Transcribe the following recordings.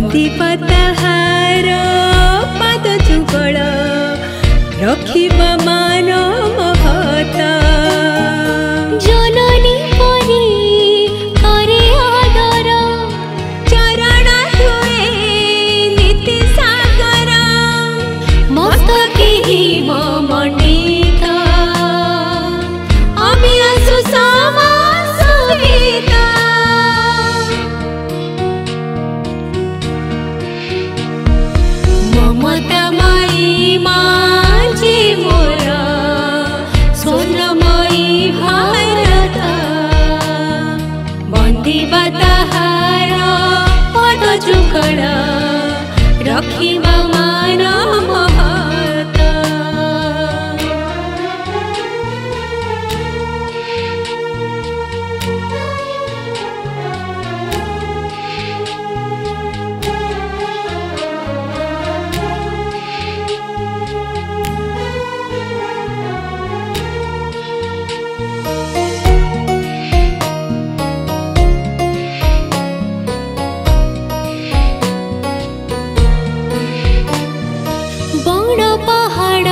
बंदी पताहार पाद जुगल रखिबा मान महत जननी परी करे आदर चरण धुए नीति सागर मस्तके हिम मंडिता আমি আসু সমাস গীতা মমতাময়ী মা যে মোর স্বর্ণময়ী ভারত বন্দিবা তাহার পদ যুগল রখিবা মান মহত बड़ पहाड़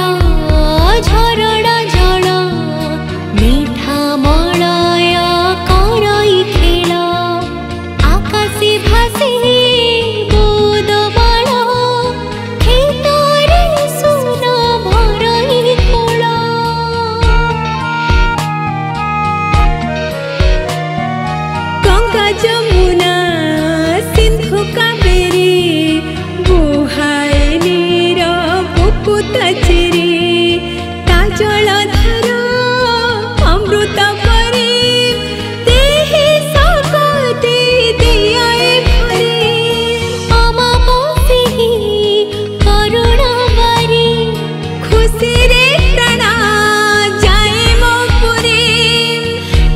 झरड़ा जल मीठा मलय करई खेल आकाशे भासे बोध बाण खेतरे सुन भरई कोल गंगा जमुना सिंधु कावेरी गुहाए नीर बुकुत चिरी ता जलधर अमृत परी देहि सकति दियाए भरी अमावासी करुणा बारी खुशी रे प्राण जाए मो पुरी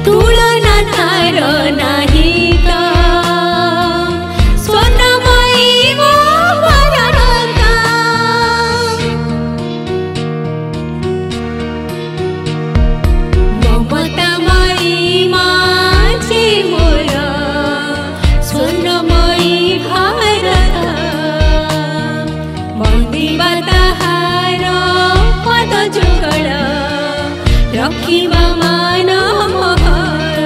तुलना तार नाही का स्वर्णमयी मो भारत ममतामयी मा जे मोर स्वर्णमयी भारत बंदिबा ताहार पद जुगल रखिबा मान महत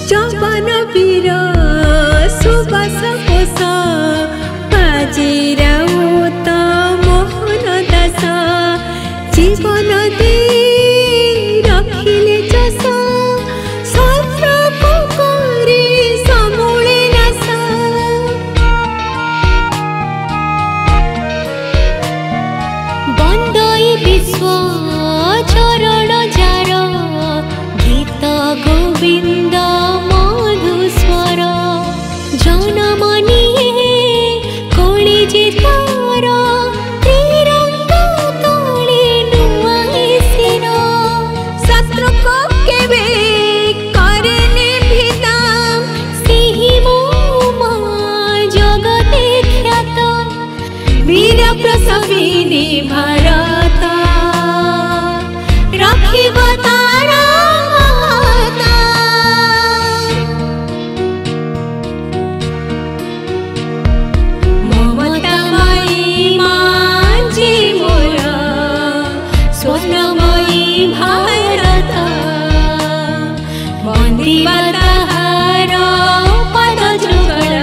चवन वीर सुबास कोष बाजीराउत मोहन दास जीवन दे रखिले जस शत्रु करी समूले नाश बंदई विश्व चरण जार गीत गोविंद मधुस्वर जनमनी कोली जितार तिरंगा तले नुआई सिर शत्रु को केबे करे निभिदाम सिहि मो जगते ख्यात वीर प्रसविनी भारत रखिब तार महत ममतामयी मा जे मोर स्वर्णमयी भारत बंदिबा ताहार पद जुगल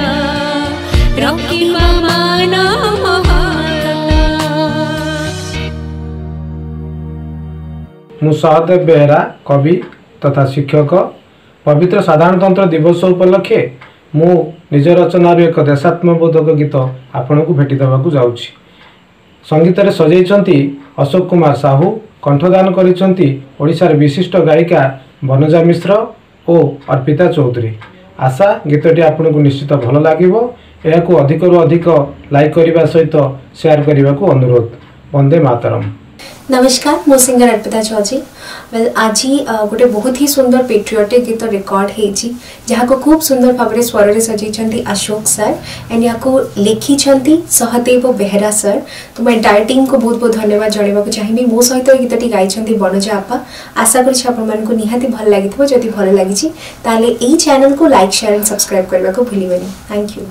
रखिबा मान महत मु सहदेव बेहरा कवि तथा शिक्षक पवित्र साधारणतंत्र दिवस उपलक्षे मु निज रचनार एक देशात्मबोधक गीत आपण को भेटी देवाक जाऊँगी। संगीत रे सजाई अशोक कुमार साहू, कंठदान करिसेंती ओडिशार विशिष्ट गायिका वनजा मिश्र और अर्पिता चौधरी। आशा गीतटी आपको निश्चित भल लगे ଏହାକୁ ଅଧିକରୁ ଅଧିକ ଲାଇକ୍ କରିବା ସହିତ ସେୟାର କରିବାକୁ ଅନୁରୋଧ। वंदे मातरम। नमस्कार, मो सिंगर अर्पिता चौधरी। वेल आज गोटे बहुत ही सुंदर पेट्रियोटिक गीत रिकॉर्ड होती जहाँ को खूब सुंदर भाव स्वर में सजाई अशोक सर एंड यहाँ लिखी सहदेव बेहरा सर। तो मैं एंटायर टीम को बहुत बहुत धन्यवाद जनवाक चाहिए। मो सहित गीतटी गाई बनजा आपा। आशा करूँ निहाती भल लगी जदि भल लगी यही चैनल को लाइक शेयर एंड सब्सक्राइब करने को भूलिबेनी। Thank you.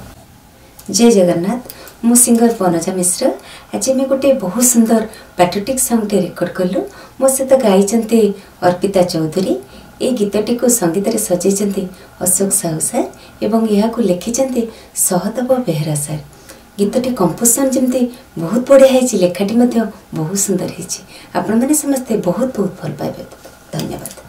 जय जगन्नाथ। मु सिंगर बनजा मिश्र। आज मैं गोटे बहुत सुंदर पैट्रियोटिक सॉन्ग टे रिकॉर्ड कलु। मो सहित गाई अर्पिता चौधरी। ये गीतटी को संगीत रे सजाई अशोक साहू सर एवं यह लिखि सहदेव बेहरा सर। गीतटी कंपोजिशन जमती बहुत बढ़िया है, लेखाटी बहुत सुंदर है। आपण मैंने समस्ते बहुत बहुत भल पाइबे। धन्यवाद।